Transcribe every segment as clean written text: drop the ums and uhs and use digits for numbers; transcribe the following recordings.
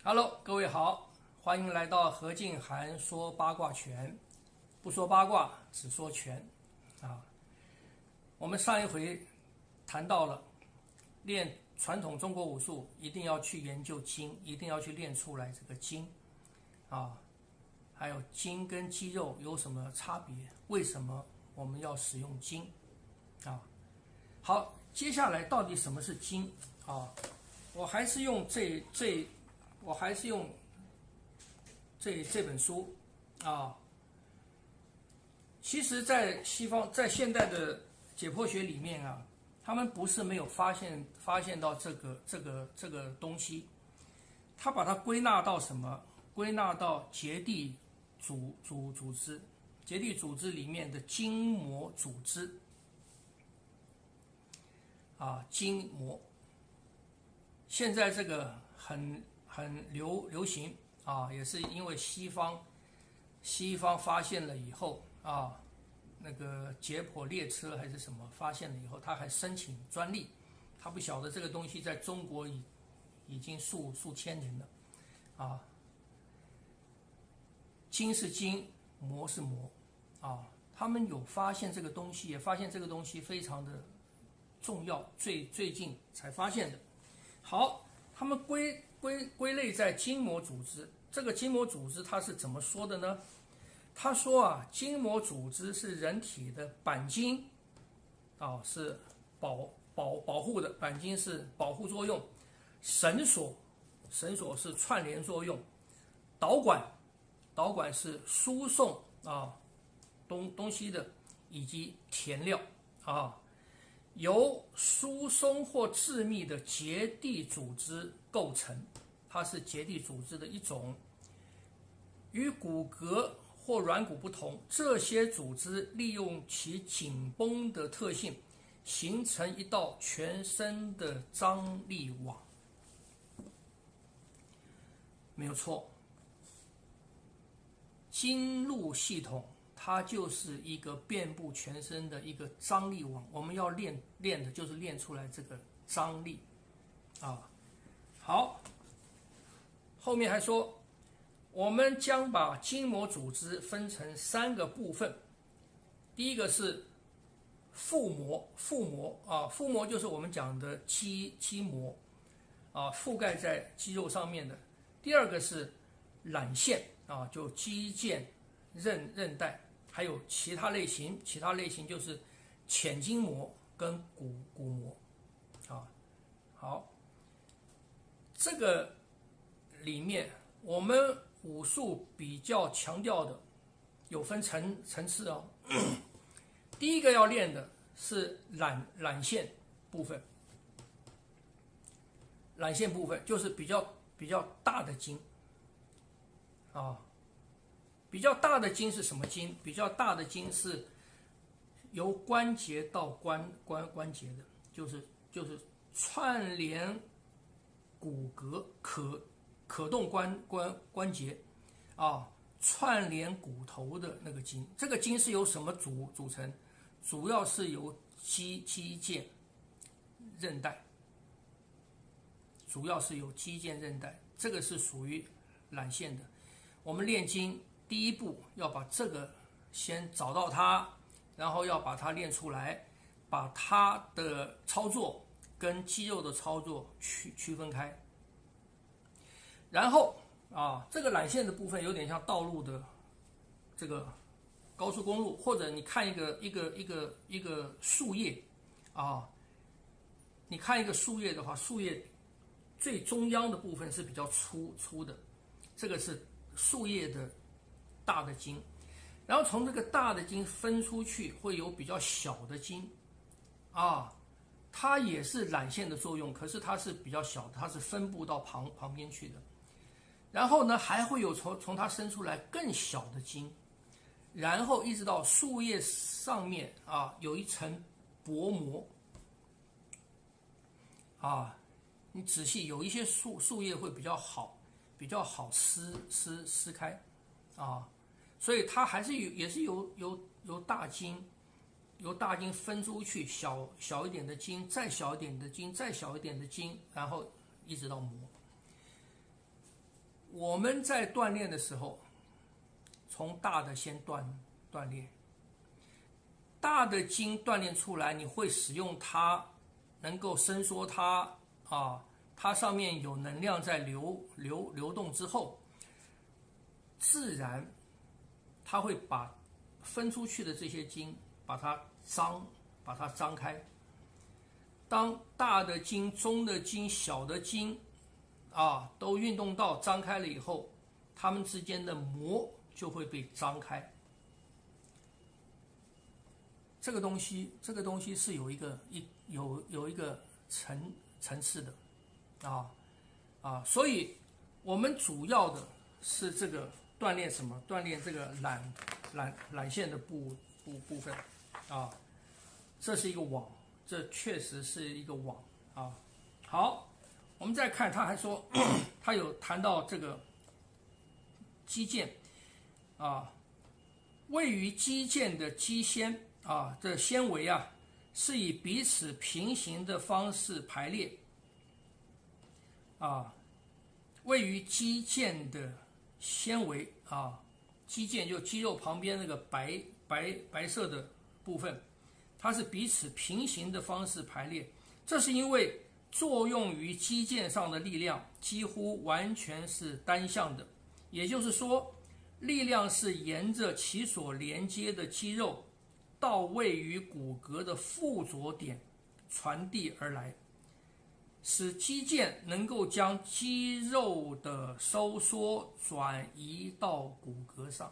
Hello，各位好，欢迎来到何静涵说八卦拳，不说八卦，只说拳啊。我们上一回谈到了练传统中国武术，一定要去研究筋，一定要去练出来这个筋啊。还有筋跟肌肉有什么差别？为什么我们要使用筋啊？好，接下来到底什么是筋啊？我还是用这本书啊。其实，在西方，在现代的解剖学里面啊，他们不是没有发现到这个东西，他把它归纳到什么？归纳到结缔组织，结缔组织里面的筋膜组织啊，筋膜。现在这个很流行啊，也是因为西方发现了以后啊，那个解剖列车还是什么发现了以后，他还申请专利。他不晓得这个东西在中国已经数千年了啊。筋是筋，膜是膜啊。他们有发现这个东西，也发现这个东西非常的重要，最近才发现的。好，他们归类在筋膜组织。这个筋膜组织它是怎么说的呢？他说啊，筋膜组织是人体的钣金啊，是保护的，钣金是保护作用，绳索是串联作用，导管是输送啊东西的，以及填料啊。由疏松或致密的结缔组织构成，它是结缔组织的一种。与骨骼或软骨不同，这些组织利用其紧绷的特性，形成一道全身的张力网。没有错，经络系统它就是一个遍布全身的一个张力网，我们要练的就是练出来这个张力啊。好，后面还说，我们将把筋膜组织分成3个部分。第一个是腹膜啊，腹膜就是我们讲的肌膜啊，覆盖在肌肉上面的。第二个是缆线啊，就肌腱、韧带，还有其他类型就是浅筋膜跟骨膜啊。好，这个里面我们武术比较强调的有分层次哦。第一个要练的是缆线部分，缆线部分就是比较大的筋啊。比较大的筋是什么筋？比较大的筋是由关节到关节的，就是串联骨骼可动关节啊，串联骨头的那个筋。这个筋是由什么组成？主要是由肌腱韧带，这个是属于缆线的。我们练筋第一步要把这个先找到它，然后要把它练出来，把它的操作跟肌肉的操作区分开。然后啊，这个缆线的部分有点像道路的这个高速公路，或者你看一个树叶啊，你看一个树叶的话，树叶最中央的部分是比较粗的，这个是树叶的大的筋。然后从这个大的筋分出去，会有比较小的筋啊，它也是缆线的作用，可是它是比较小的，它是分布到旁边去的。然后呢，还会有从它伸出来更小的筋，然后一直到树叶上面啊，有一层薄膜啊。你仔细，有一些树叶会比较好撕开啊，所以它还是也是由大筋分出去，小一点的筋，再小一点的筋，再小一点的筋，然后一直到膜。我们在锻炼的时候，从大的先锻炼，大的筋锻炼出来，你会使用它，能够伸缩它啊，它上面有能量在流动之后，自然它会把分出去的这些筋把它张开。当大的筋、中的筋、小的筋都运动到张开了以后，它们之间的膜就会被张开。这个东西是有一个层次的所以我们主要的是这个锻炼什么？锻炼这个缆线的部分这是一个网，这确实是一个网好，我们再看，他还说他有谈到这个肌腱位于肌腱的肌纤这纤维是以彼此平行的方式排列位于肌腱的纤维肌腱就肌肉旁边那个白色的部分，它是彼此平行的方式排列，这是因为作用于肌腱上的力量几乎完全是单向的，也就是说，力量是沿着其所连接的肌肉到位于骨骼的附着点传递而来，使肌腱能够将肌肉的收缩转移到骨骼上。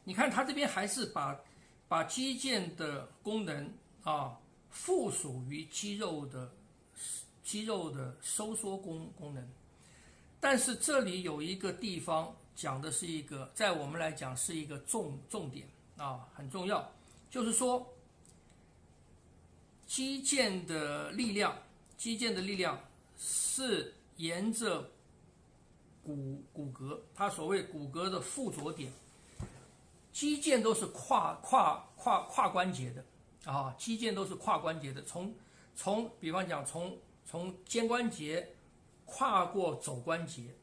你看他这边还是把肌腱的功能附属于肌肉的收缩功能，但是这里有一个地方讲的是一个，在我们来讲是一个重点很重要，就是说肌腱的力量是沿着骨骼，它所谓骨骼的附着点，肌腱都是跨关节的肌腱都是跨关节的，从比方讲从肩关节跨过肘关节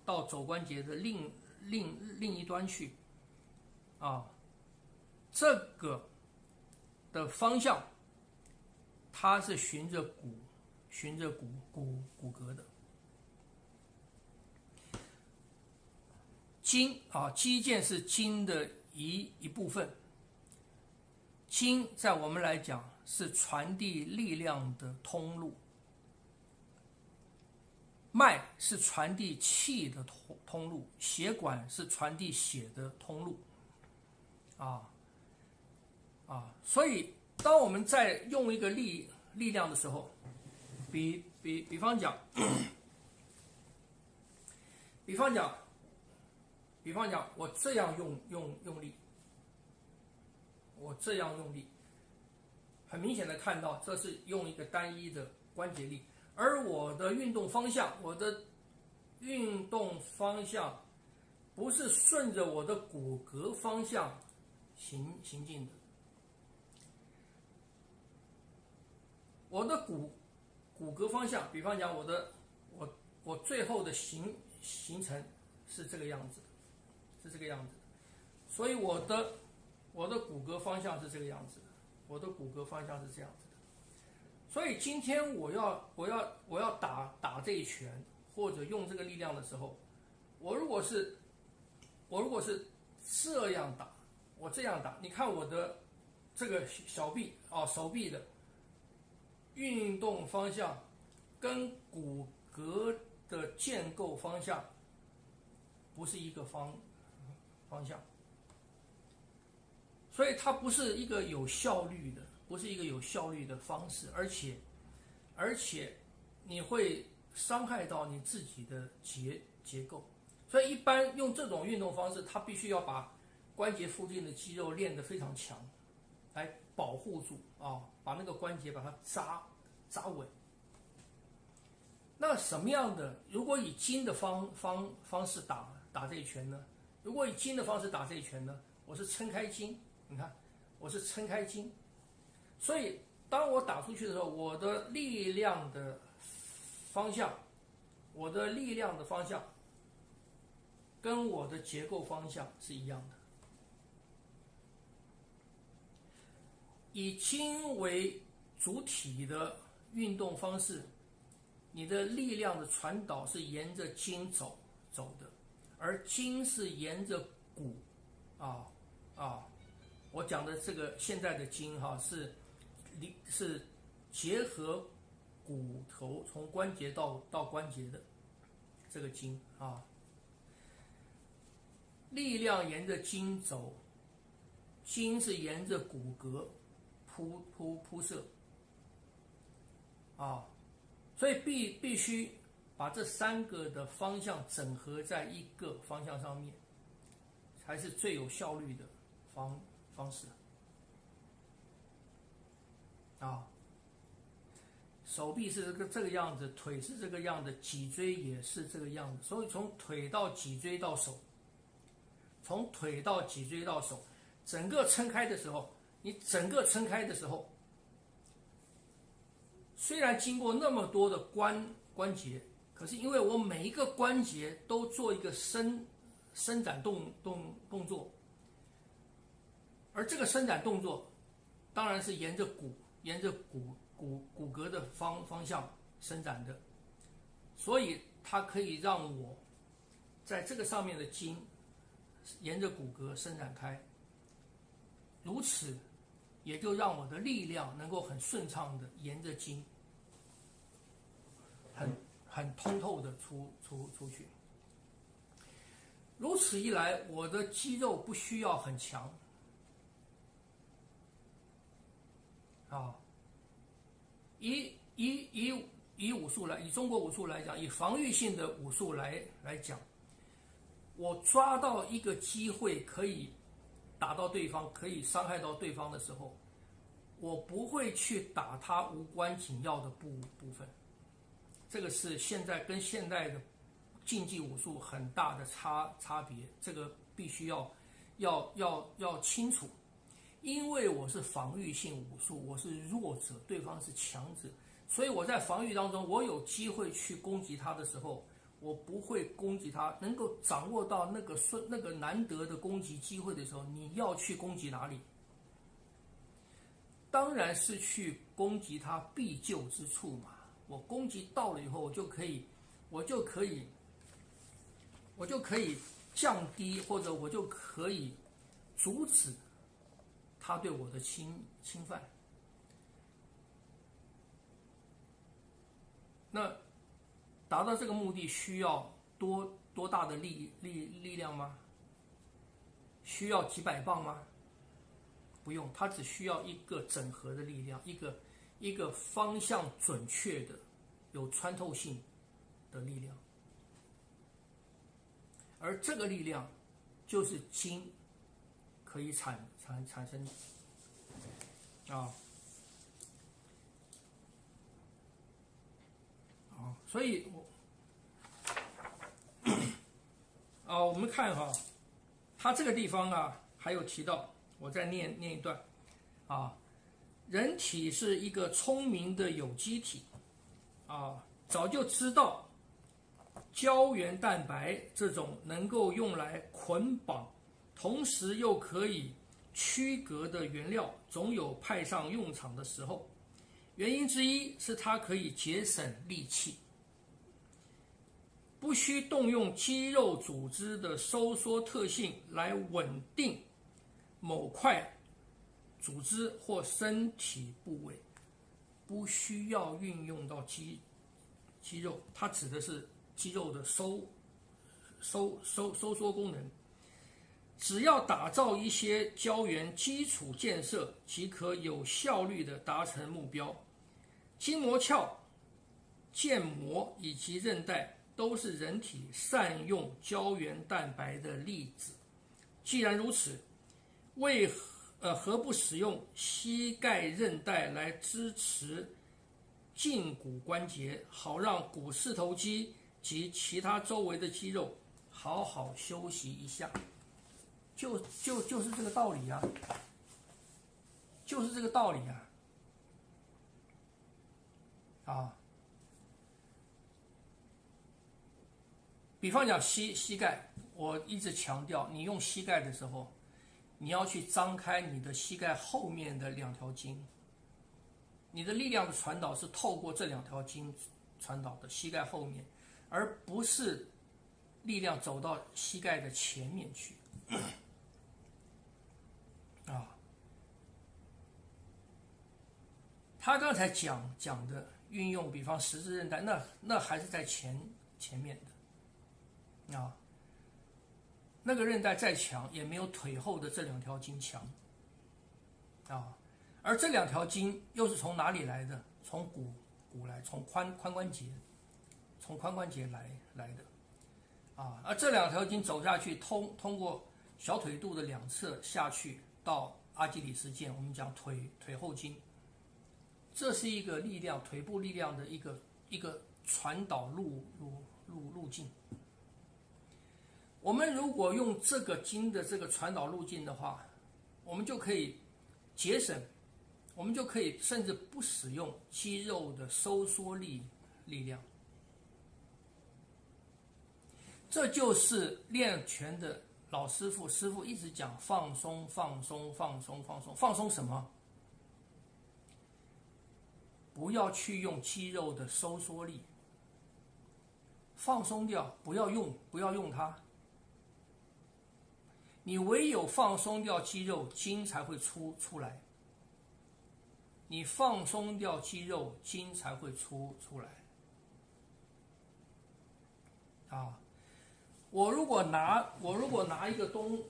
到肘关节的另一端去这个的方向它是循着骨骼的。筋肌腱是筋的一部分，筋在我们来讲是传递力量的通路，脉是传递气的通路，血管是传递血的通路所以当我们在用一个力量的时候，比方讲我这样用力，我这样用力，很明显的看到这是用一个单一的关节力，而我的运动方向不是顺着我的骨骼方向行进的，我的骨骼方向，比方讲我最后的形成是这个样子，所以我的骨骼方向是这个样子的，所以今天我要打这一拳或者用这个力量的时候，我如果是这样打，我这样打，你看我的这个小臂手臂的运动方向跟骨骼的建构方向不是一个方向，所以它不是一个有效率的方式，而且你会伤害到你自己的结构。所以一般用这种运动方式，它必须要把关节附近的肌肉练得非常强，来保护住把那个关节把它扎稳。那什么样的？如果以筋的方式打这一拳呢？如果以筋的方式打这一拳呢？我是撑开筋，你看，我是撑开筋，所以当我打出去的时候，我的力量的方向我的力量的方向跟我的结构方向是一样的。以筋为主体的运动方式，你的力量的传导是沿着筋走的，而筋是沿着骨我讲的这个现在的筋是结合骨头从关节到关节的这个筋力量沿着筋走，筋是沿着骨骼铺设所以必须把这3个的方向整合在一个方向上面，才是最有效率的方式手臂是这个样子，腿是这个样子，脊椎也是这个样子。所以从腿到脊椎到手，整个撑开的时候，虽然经过那么多的关节，可是因为我每一个关节都做一个伸展动作，而这个伸展动作当然是沿着骨骼的方向伸展的，所以它可以让我在这个上面的筋沿着骨骼伸展开，如此也就让我的力量能够很顺畅的沿着筋很通透的出去。如此一来，我的肌肉不需要很强以武术来，以中国武术来讲，以防御性的武术来讲，我抓到一个机会可以打到对方，可以伤害到对方的时候，我不会去打他无关紧要的部分。这个是现在跟现代的竞技武术很大的差别，这个必须要清楚。因为我是防御性武术，我是弱者，对方是强者，所以我在防御当中，我有机会去攻击他的时候，我不会攻击他。能够掌握到那个难得的攻击机会的时候，你要去攻击哪里？当然是去攻击他必救之处嘛。我攻击到了以后，我就可以降低，或者我就可以阻止他对我的侵犯。那达到这个目的需要多大的力量吗？需要几百磅吗？不用，它只需要一个整合的力量，一个方向准确的、有穿透性的力量。而这个力量就是筋可以产生的所以我们看它这个地方还有提到，我再念一段人体是一个聪明的有机体早就知道胶原蛋白这种能够用来捆绑，同时又可以区隔的原料，总有派上用场的时候。原因之一是它可以节省力气，不需动用肌肉组织的收缩特性来稳定某块组织或身体部位，不需要运用到肌肉，它指的是肌肉的收缩功能。只要打造一些胶原基础建设，即可有效率地达成目标。筋膜鞘、腱膜以及韧带都是人体善用胶原蛋白的例子。既然如此，何不使用膝盖韧带来支持胫骨关节，好让股四头肌及其他周围的肌肉好好休息一下？就是这个道理啊，就是这个道理啊！比方讲膝盖，我一直强调，你用膝盖的时候，你要去张开你的膝盖后面的2条筋，你的力量的传导是透过这2条筋传导的，膝盖后面，而不是力量走到膝盖的前面去。他刚才讲的运用，比方十字韧带，那还是在前面的那个韧带再强，也没有腿后的这2条筋强而这2条筋又是从哪里来的？从骨来，从髋关节，从髋关节来的而这2条筋走下去，通过小腿肚的2侧下去到阿基里斯腱，我们讲腿后筋。这是一个力量，腿部力量的一个传导路径。我们如果用这个筋的这个传导路径的话，我们就可以节省，我们就可以甚至不使用肌肉的收缩力量。这就是练拳的老师傅一直讲放松什么？不要去用肌肉的收缩力，放松掉，不要用它。你唯有放松掉肌肉，筋才会出来。你放松掉肌肉，筋才会出来。我如果拿一个东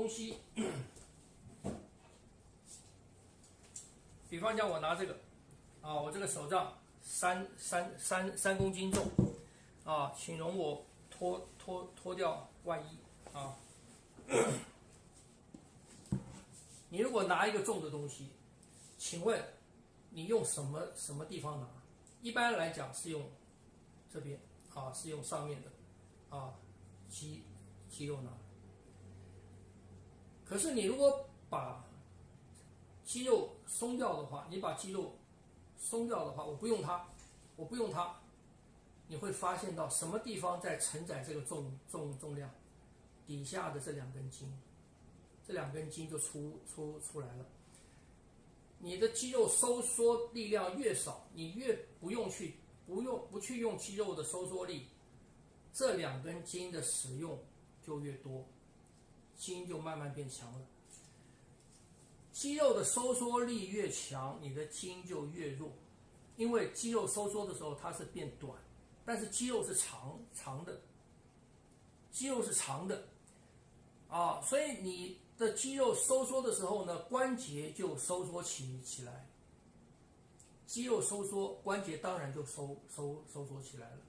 西，比方讲我拿这个。我这个手杖3公斤重请容我脱掉外衣你如果拿一个重的东西，请问你用什么地方拿？一般来讲是用这边是用上面的肌肉拿。可是你如果把肌肉松掉的话，我不用它，你会发现到什么地方在承载这个重量？底下的这2根筋，这2根筋就出来了。你的肌肉收缩力量越少，你越不去用肌肉的收缩力，这2根筋的使用就越多，筋就慢慢变强了。肌肉的收缩力越强，你的筋就越弱，因为肌肉收缩的时候它是变短，但是肌肉是长的，所以你的肌肉收缩的时候呢，关节就收缩起来，肌肉收缩，关节当然就收缩起来了，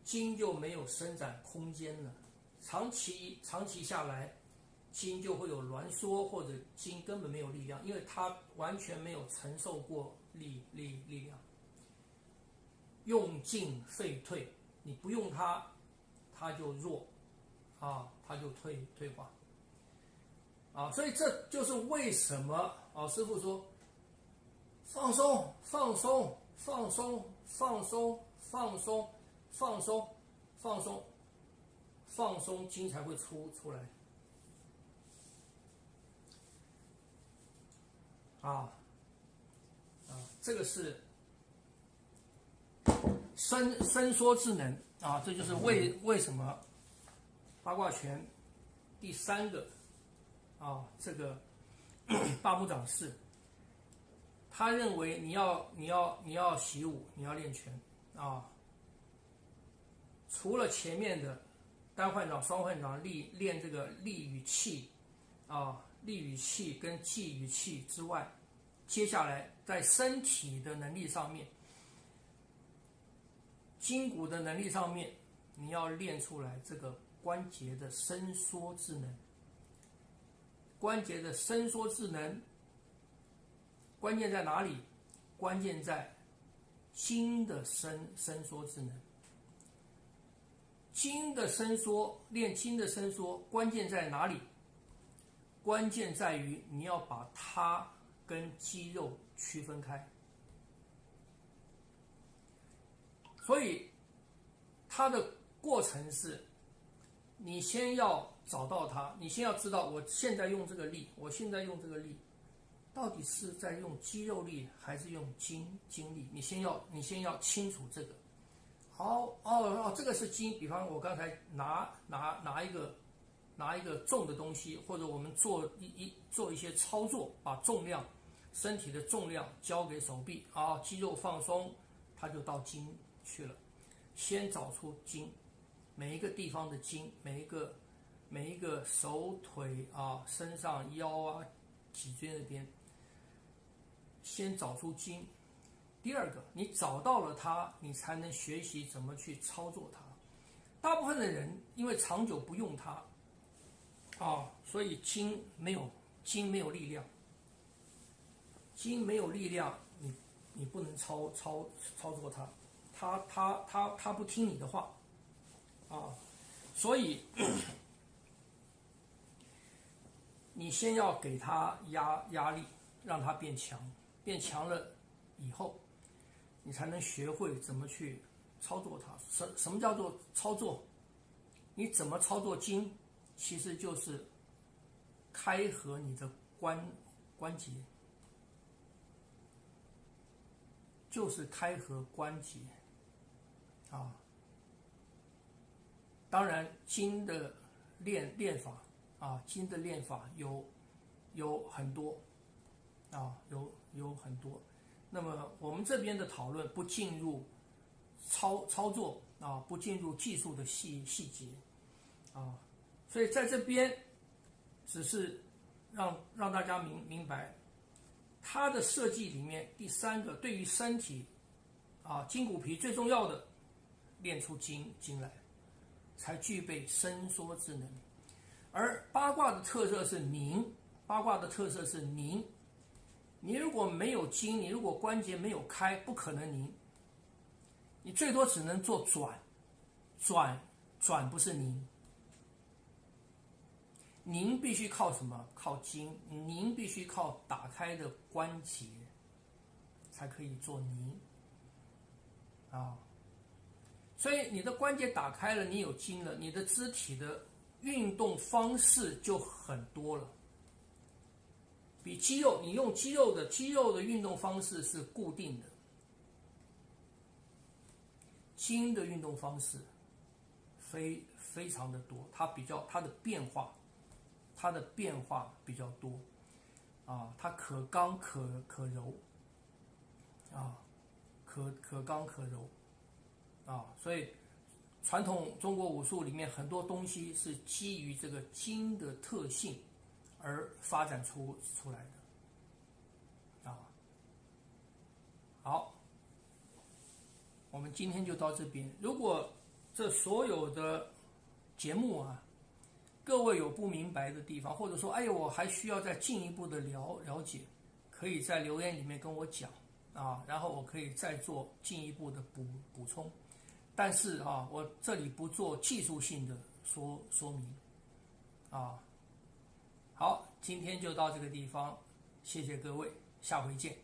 筋就没有伸展空间了，长期下来。筋就会有挛缩，或者筋根本没有力量，因为它完全没有承受过力量。用进废退，你不用它，它就弱它就退化所以这就是为什么师父说放松，筋才会出来。这个是伸缩智能这就是为什么八卦拳第3个这个大木长士，他认为你要习武，你要练拳除了前面的单换掌、双换掌练这个力与气力与气跟气与气之外，接下来在身体的能力上面，筋骨的能力上面，你要练出来这个关节的伸缩智能。关节的伸缩智能关键在哪里？关键在筋的伸缩智能。筋的伸缩，练筋的伸缩关键在哪里？关键在于你要把它跟肌肉区分开。所以它的过程是你先要找到它，你先要知道我现在用这个力，到底是在用肌肉力还是用精力？你先要清楚这个。这个是筋。比方我刚才拿一个重的东西，或者我们做一些操作，把身体的重量交给手臂，肌肉放松，它就到筋去了。先找出筋，每一个地方的筋，每一个手腿身上腰脊椎那边，先找出筋。第二个，你找到了它，你才能学习怎么去操作它。大部分的人因为长久不用它所以筋没有力量，筋没有力量，你不能操作它，它不听你的话所以你先要给它压力，让它变强，变强了以后，你才能学会怎么去操作它。什么叫做操作？你怎么操作筋？其实就是开合你的关节，就是开合关节当然，筋的练法筋的练法有很多有很多。那么我们这边的讨论不进入操作不进入技术的细节所以在这边只是让大家明白，它的设计里面第三个，对于身体筋骨皮最重要的，练出筋来，才具备伸缩之能。而八卦的特色是拧，你如果没有筋，你如果关节没有开，不可能拧，你最多只能做转不是拧。拧必须靠什么？靠筋。拧必须靠打开的关节才可以做拧所以你的关节打开了，你有筋了，你的肢体的运动方式就很多了。比肌肉，你用肌肉的运动方式是固定的，筋的运动方式非常的多，它的变化比较多它可刚可柔可刚可柔所以传统中国武术里面很多东西是基于这个筋的特性而发展出来的好，我们今天就到这边。如果这所有的节目各位有不明白的地方，或者说我还需要再进一步的了解，可以在留言里面跟我讲然后我可以再做进一步的补充。但是我这里不做技术性的说明好，今天就到这个地方，谢谢各位，下回见。